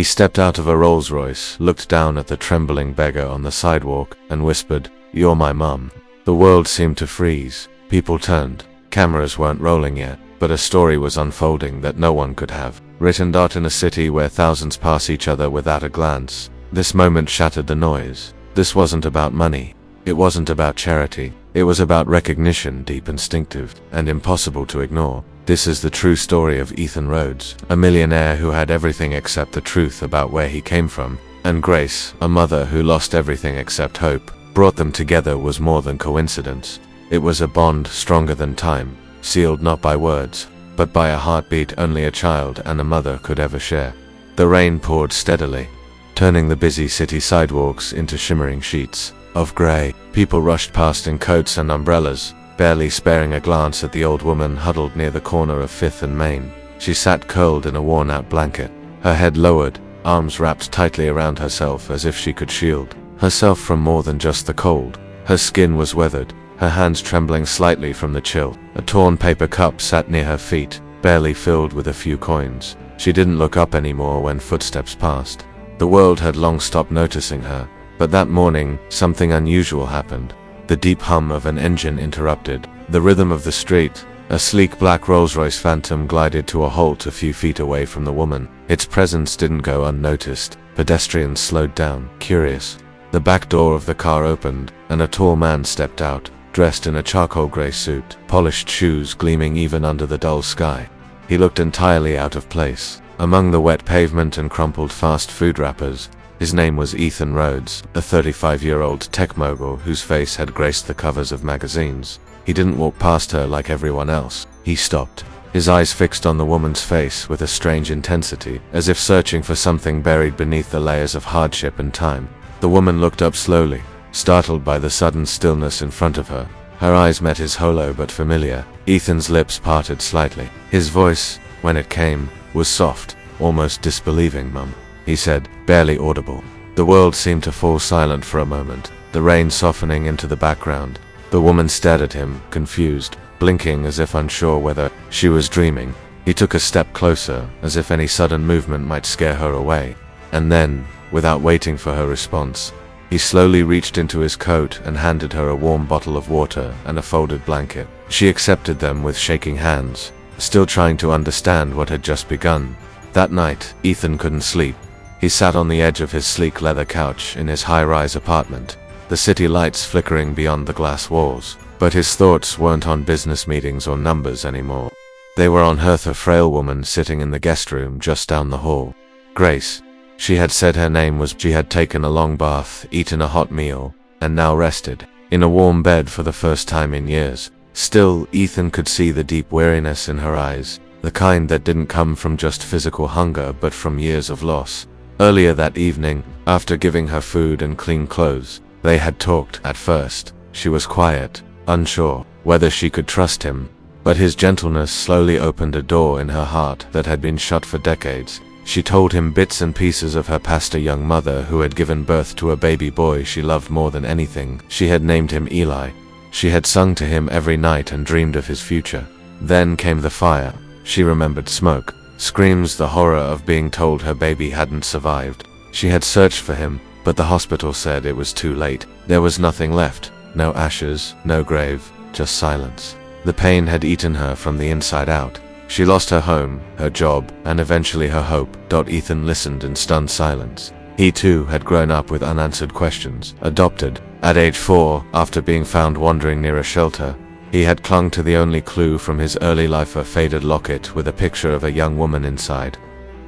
He stepped out of a Rolls-Royce, looked down at the trembling beggar on the sidewalk, and whispered, "You're my mum." The world seemed to freeze. People turned. Cameras weren't rolling yet, but a story was unfolding that no one could have written in a city where thousands pass each other without a glance. This moment shattered the noise. This wasn't about money. It wasn't about charity. It was about recognition, deep, instinctive, and impossible to ignore. This is the true story of Ethan Rhodes, a millionaire who had everything except the truth about where he came from, and Grace, a mother who lost everything except hope. Brought them together was more than coincidence. It was a bond stronger than time, sealed not by words, but by a heartbeat only a child and a mother could ever share. The rain poured steadily, turning the busy city sidewalks into shimmering sheets of gray. People rushed past in coats and umbrellas, barely sparing a glance at the old woman huddled near the corner of 5th and Main. She sat curled in a worn-out blanket, her head lowered, arms wrapped tightly around herself as if she could shield herself from more than just the cold. Her skin was weathered, her hands trembling slightly from the chill. A torn paper cup sat near her feet, barely filled with a few coins. She didn't look up anymore when footsteps passed. The world had long stopped noticing her, but that morning, something unusual happened. The deep hum of an engine interrupted the rhythm of the street. A sleek black Rolls-Royce Phantom glided to a halt a few feet away from the woman. Its presence didn't go unnoticed. Pedestrians slowed down, curious. The back door of the car opened, and a tall man stepped out, dressed in a charcoal gray suit, polished shoes gleaming even under the dull sky. He looked entirely out of place among the wet pavement and crumpled fast food wrappers. His name was Ethan Rhodes, a 35-year-old tech mogul whose face had graced the covers of magazines. He didn't walk past her like everyone else. He stopped, his eyes fixed on the woman's face with a strange intensity, as if searching for something buried beneath the layers of hardship and time. The woman looked up slowly, startled by the sudden stillness in front of her. Her eyes met his, hollow but familiar. Ethan's lips parted slightly. His voice, when it came, was soft, almost disbelieving. "Mum," he said, barely audible. The world seemed to fall silent for a moment, the rain softening into the background. The woman stared at him, confused, blinking as if unsure whether she was dreaming. He took a step closer, as if any sudden movement might scare her away. And then, without waiting for her response, he slowly reached into his coat and handed her a warm bottle of water and a folded blanket. She accepted them with shaking hands, still trying to understand what had just begun. That night, Ethan couldn't sleep. He sat on the edge of his sleek leather couch in his high-rise apartment, the city lights flickering beyond the glass walls. But his thoughts weren't on business meetings or numbers anymore. They were on her, the frail woman sitting in the guest room just down the hall. Grace. She had said her name was. She had taken a long bath, eaten a hot meal, and now rested in a warm bed for the first time in years. Still, Ethan could see the deep weariness in her eyes, the kind that didn't come from just physical hunger but from years of loss. Earlier that evening, after giving her food and clean clothes, they had talked. At first, she was quiet, unsure whether she could trust him, but his gentleness slowly opened a door in her heart that had been shut for decades. She told him bits and pieces of her past, a young mother who had given birth to a baby boy she loved more than anything. She had named him Eli. She had sung to him every night and dreamed of his future. Then came the fire. She remembered smoke, screams, the horror of being told her baby hadn't survived. She had searched for him, but the hospital said it was too late. There was nothing left. No ashes, no grave, just silence. The pain had eaten her from the inside out. She lost her home, her job, and eventually her hope. Ethan listened in stunned silence. He too had grown up with unanswered questions. Adopted at age 4, after being found wandering near a shelter, he had clung to the only clue from his early life, a faded locket with a picture of a young woman inside.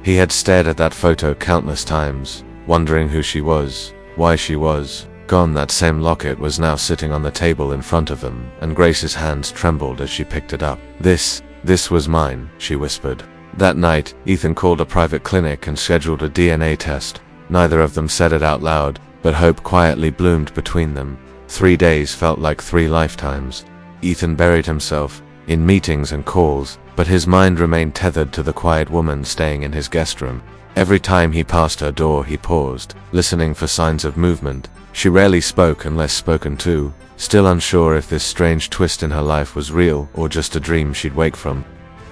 He had stared at that photo countless times, wondering who she was, why she was gone. That same locket was now sitting on the table in front of him, and Grace's hands trembled as she picked it up. This was mine, she whispered. That night, Ethan called a private clinic and scheduled a DNA test. Neither of them said it out loud, but hope quietly bloomed between them. 3 days felt like 3 lifetimes. Ethan buried himself in meetings and calls, but his mind remained tethered to the quiet woman staying in his guest room. Every time he passed her door, he paused, listening for signs of movement. She rarely spoke unless spoken to, still unsure if this strange twist in her life was real or just a dream she'd wake from.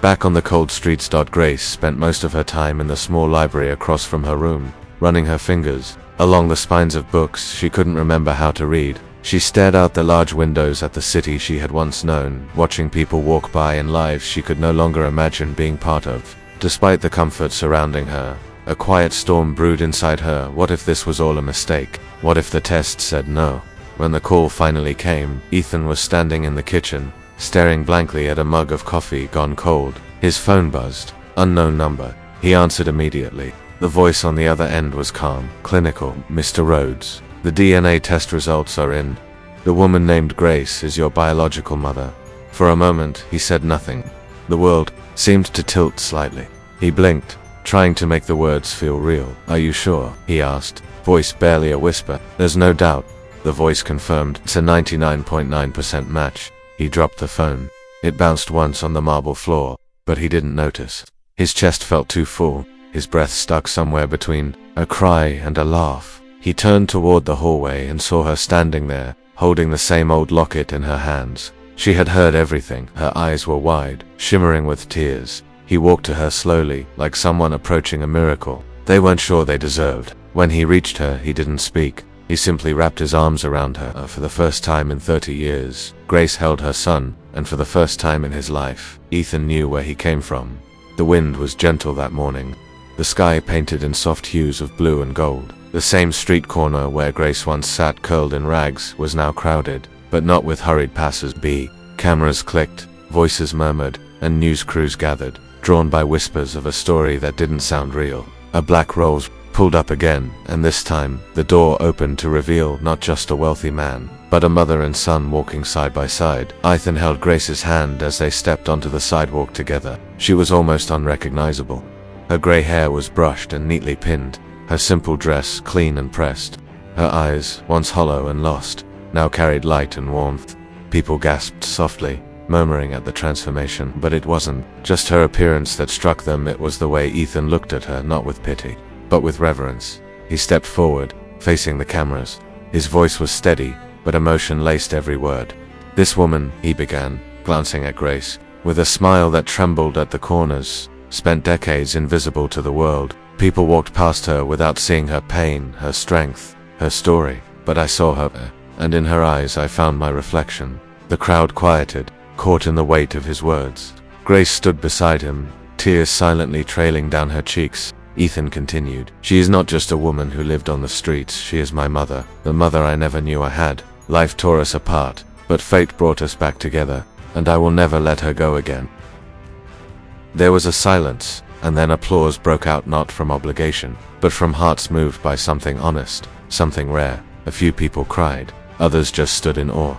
Back on the cold streets. Grace spent most of her time in the small library across from her room, running her fingers along the spines of books she couldn't remember how to read. She stared out the large windows at the city she had once known, watching people walk by and lives she could no longer imagine being part of. Despite the comfort surrounding her, a quiet storm brewed inside her. What if this was all a mistake? What if the test said no? When the call finally came, Ethan was standing in the kitchen, staring blankly at a mug of coffee gone cold. His phone buzzed. Unknown number. He answered immediately. The voice on the other end was calm, clinical. "Mr. Rhodes, the DNA test results are in. The woman named Grace is your biological mother." For a moment, he said nothing. The world seemed to tilt slightly. He blinked, trying to make the words feel real. "Are you sure?" he asked, voice barely a whisper. "There's no doubt." The voice confirmed. "It's a 99.9% match." He dropped the phone. It bounced once on the marble floor, but he didn't notice. His chest felt too full, his breath stuck somewhere between a cry and a laugh. He turned toward the hallway and saw her standing there, holding the same old locket in her hands. She had heard everything. Her eyes were wide, shimmering with tears. He walked to her slowly, like someone approaching a miracle they weren't sure they deserved. When he reached her, he didn't speak. He simply wrapped his arms around her. For the first time in 30 years, Grace held her son, and for the first time in his life, Ethan knew where he came from. The wind was gentle that morning, the sky painted in soft hues of blue and gold. The same street corner where Grace once sat curled in rags was now crowded, but not with hurried passers-by. Cameras clicked, voices murmured, and news crews gathered, drawn by whispers of a story that didn't sound real. A black Rolls pulled up again, and this time, the door opened to reveal not just a wealthy man, but a mother and son walking side by side. Ethan held Grace's hand as they stepped onto the sidewalk together. She was almost unrecognizable. Her gray hair was brushed and neatly pinned, her simple dress clean and pressed. Her eyes, once hollow and lost, now carried light and warmth. People gasped softly, murmuring at the transformation, but it wasn't just her appearance that struck them. It was the way Ethan looked at her, not with pity, but with reverence. He stepped forward, facing the cameras. His voice was steady, but emotion laced every word. "This woman," he began, glancing at Grace, with a smile that trembled at the corners, "spent decades invisible to the world. People walked past her without seeing her pain, her strength, her story. But I saw her, and in her eyes I found my reflection." The crowd quieted, caught in the weight of his words. Grace stood beside him, tears silently trailing down her cheeks. Ethan continued, "She is not just a woman who lived on the streets. She is my mother, the mother I never knew I had. Life tore us apart, but fate brought us back together, and I will never let her go again." There was a silence, and then applause broke out, not from obligation, but from hearts moved by something honest, something rare. A few people cried, others just stood in awe.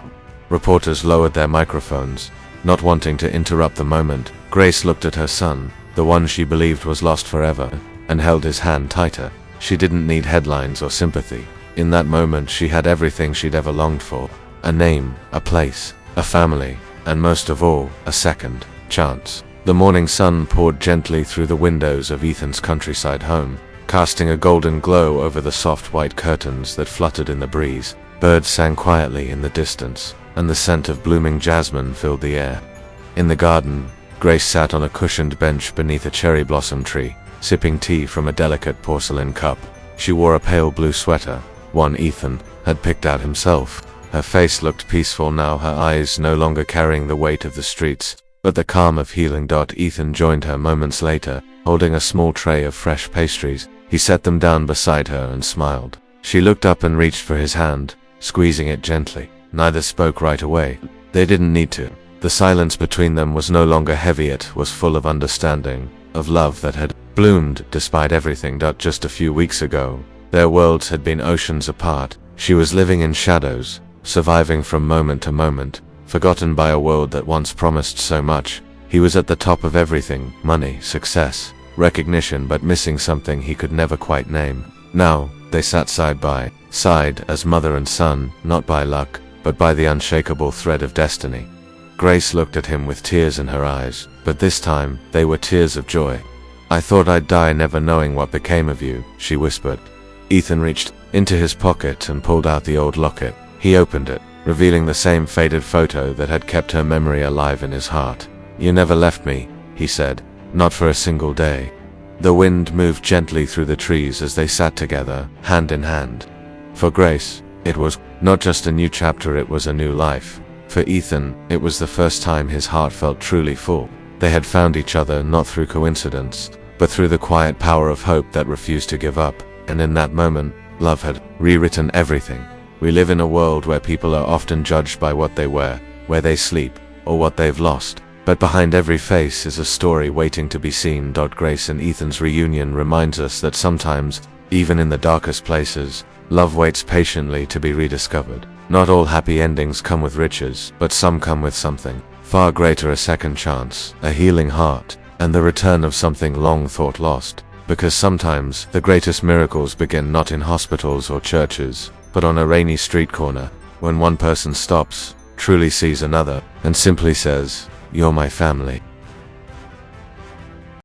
Reporters lowered their microphones, not wanting to interrupt the moment. Grace looked at her son, the one she believed was lost forever, and held his hand tighter. She didn't need headlines or sympathy. In that moment she had everything she'd ever longed for. A name, a place, a family, and most of all, a second chance. The morning sun poured gently through the windows of Ethan's countryside home, casting a golden glow over the soft white curtains that fluttered in the breeze. Birds sang quietly in the distance, and the scent of blooming jasmine filled the air. In the garden, Grace sat on a cushioned bench beneath a cherry blossom tree, sipping tea from a delicate porcelain cup. She wore a pale blue sweater, one Ethan had picked out himself. Her face looked peaceful now, her eyes no longer carrying the weight of the streets, but the calm of healing. Ethan joined her moments later, holding a small tray of fresh pastries. He set them down beside her and smiled. She looked up and reached for his hand, squeezing it gently. Neither spoke right away. They didn't need to. The silence between them was no longer heavy, it was full of understanding, of love that had bloomed despite everything. Just a few weeks ago, their worlds had been oceans apart. She was living in shadows, surviving from moment to moment, forgotten by a world that once promised so much. He was at the top of everything, money, success, recognition, but missing something he could never quite name. Now, they sat side by side as mother and son, not by luck, but by the unshakable thread of destiny. Grace looked at him with tears in her eyes, but this time, they were tears of joy. "I thought I'd die never knowing what became of you," she whispered. Ethan reached into his pocket and pulled out the old locket. He opened it, revealing the same faded photo that had kept her memory alive in his heart. "You never left me," he said. Not for a single day. The wind moved gently through the trees as they sat together, hand in hand. For Grace, it was not just a new chapter, it was a new life. For Ethan, it was the first time his heart felt truly full. They had found each other not through coincidence, but through the quiet power of hope that refused to give up, and in that moment, love had rewritten everything. We live in a world where people are often judged by what they wear, where they sleep, or what they've lost. But behind every face is a story waiting to be seen. Grace and Ethan's reunion reminds us that sometimes, even in the darkest places, love waits patiently to be rediscovered. Not all happy endings come with riches, but some come with something far greater: a second chance, a healing heart, and the return of something long thought lost. Because sometimes the greatest miracles begin not in hospitals or churches, but on a rainy street corner, when one person stops, truly sees another, and simply says, "You're my family."